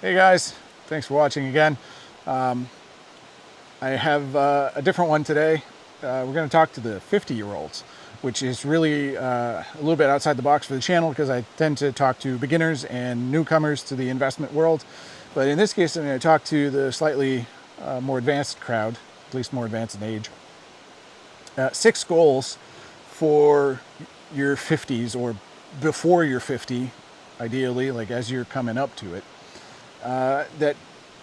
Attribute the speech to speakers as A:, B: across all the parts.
A: Hey guys, thanks for watching again. I have a different one today. We're going to talk to the 50-year-olds, which is really a little bit outside the box for the channel because I tend to talk to beginners and newcomers to the investment world. But in this case, I'm going to talk to the slightly more advanced crowd, at least more advanced in age. 6 goals for your 50s or before you're 50, ideally, like as you're coming up to it. That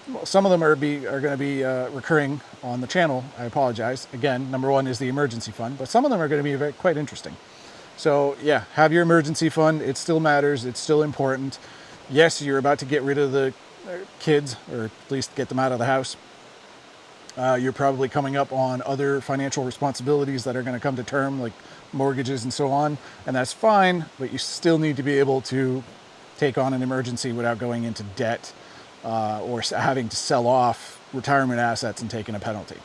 A: well, some of them are going to be recurring on the channel. I apologize. Again, number one is the emergency fund, but some of them are going to be quite interesting. So yeah, have your emergency fund. It still matters. It's still important. Yes, you're about to get rid of the kids, or at least get them out of the house. You're probably coming up on other financial responsibilities that are going to come to term, like mortgages and so on, and that's fine, but you still need to be able to take on an emergency without going into debt or having to sell off retirement assets and taking a penalty.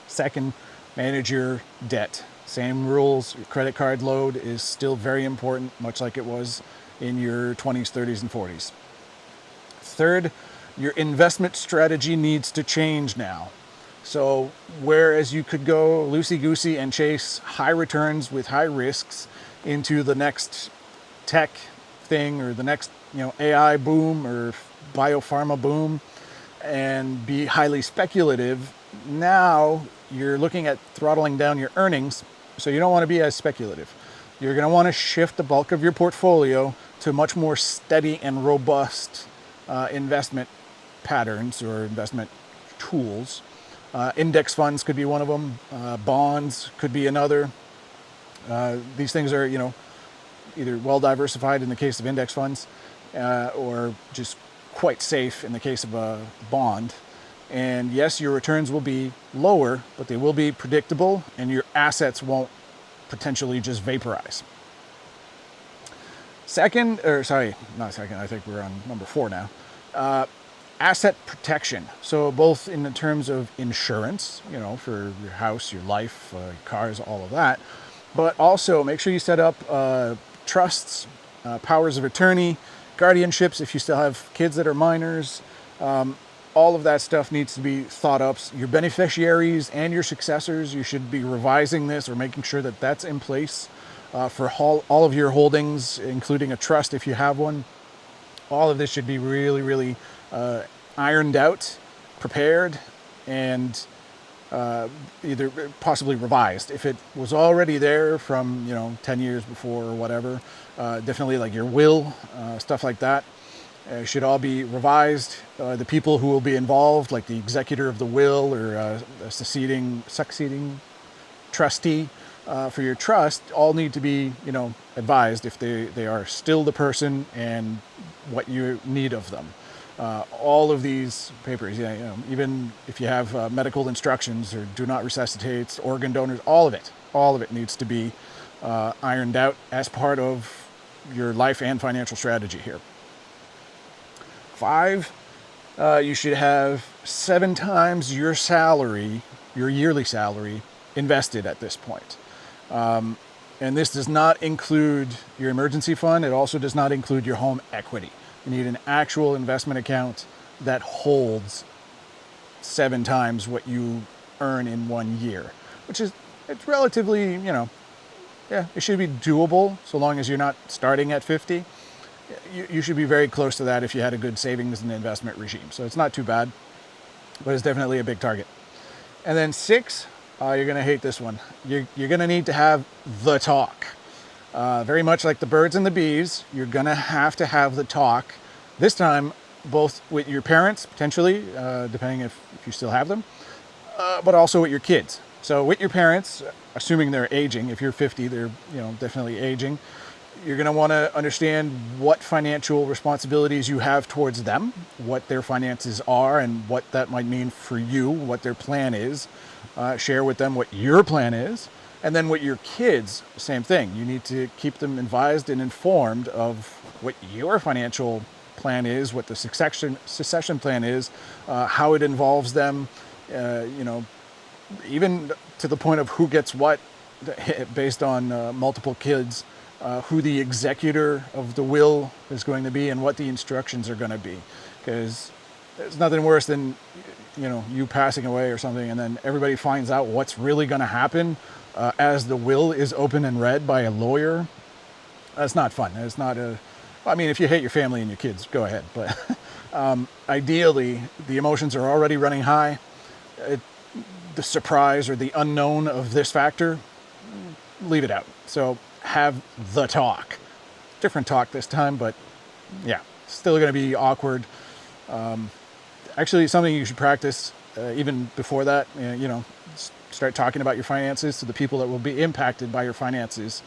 A: Second, manage your debt. Same rules. Your credit card load is still very important, much like it was in your 20s, 30s, and 40s. Third, your investment strategy needs to change now. So whereas you could go loosey-goosey and chase high returns with high risks into the next tech thing or the next AI boom or biopharma boom and be highly speculative, now you're looking at throttling down your earnings, so you don't want to be as speculative. You're going to want to shift the bulk of your portfolio to much more steady and robust investment patterns or investment tools. Index funds could be one of them. Bonds could be another. These things are, either well diversified in the case of index funds or just quite safe in the case of a bond. And yes, your returns will be lower, but they will be predictable and your assets won't potentially just vaporize. Second, or sorry, not second, I think we're on number 4 now. Asset protection. So both in the terms of insurance, for your house, your life, cars, all of that, but also make sure you set up trusts, powers of attorney, guardianships if you still have kids that are minors. All of that stuff needs to be thought up. Your beneficiaries and your successors, you should be revising this or making sure that that's in place for all of your holdings, including a trust if you have one. All of this should be really, really ironed out, prepared, and either possibly revised. If it was already there from 10 years before or whatever, definitely like your will, stuff like that, should all be revised. The people who will be involved, like the executor of the will or a succeeding trustee for your trust, all need to be advised if they are still the person and what you need of them. All of these papers, even if you have medical instructions or do not resuscitate, organ donors, all of it needs to be ironed out as part of your life and financial strategy here. 5, you should have 7 times your salary, your yearly salary, invested at this point. And this does not include your emergency fund. It also does not include your home equity. You need an actual investment account that holds 7 times what you earn in 1 year, it's relatively, it should be doable so long as you're not starting at 50. You should be very close to that if you had a good savings and investment regime. So it's not too bad, but it's definitely a big target. And then 6, you're going to hate this one. You're going to need to have the talk. Very much like the birds and the bees, you're going to have the talk, this time both with your parents, potentially, depending if you still have them, but also with your kids. So with your parents, assuming they're aging, if you're 50, they're definitely aging, you're going to want to understand what financial responsibilities you have towards them, what their finances are and what that might mean for you, what their plan is. Share with them what your plan is. And then with your kids, same thing. You need to keep them advised and informed of what your financial plan is, what the succession plan is, how it involves them, even to the point of who gets what based on multiple kids who the executor of the will is going to be and what the instructions are going to be. Because there's nothing worse than, you passing away or something, and then everybody finds out what's really going to happen as the will is open and read by a lawyer. That's not fun. It's not a... I mean, if you hate your family and your kids, go ahead. But ideally, the emotions are already running high. The surprise or the unknown of this factor, leave it out. So have the talk. Different talk this time, but yeah, still going to be awkward. Actually, something you should practice even before that. Start talking about your finances to the people that will be impacted by your finances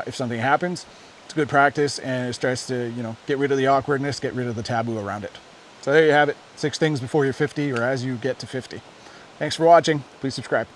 A: if something happens. It's good practice, and it starts to, get rid of the awkwardness, get rid of the taboo around it. So there you have it. 6 things before you're 50 or as you get to 50. Thanks for watching. Please subscribe.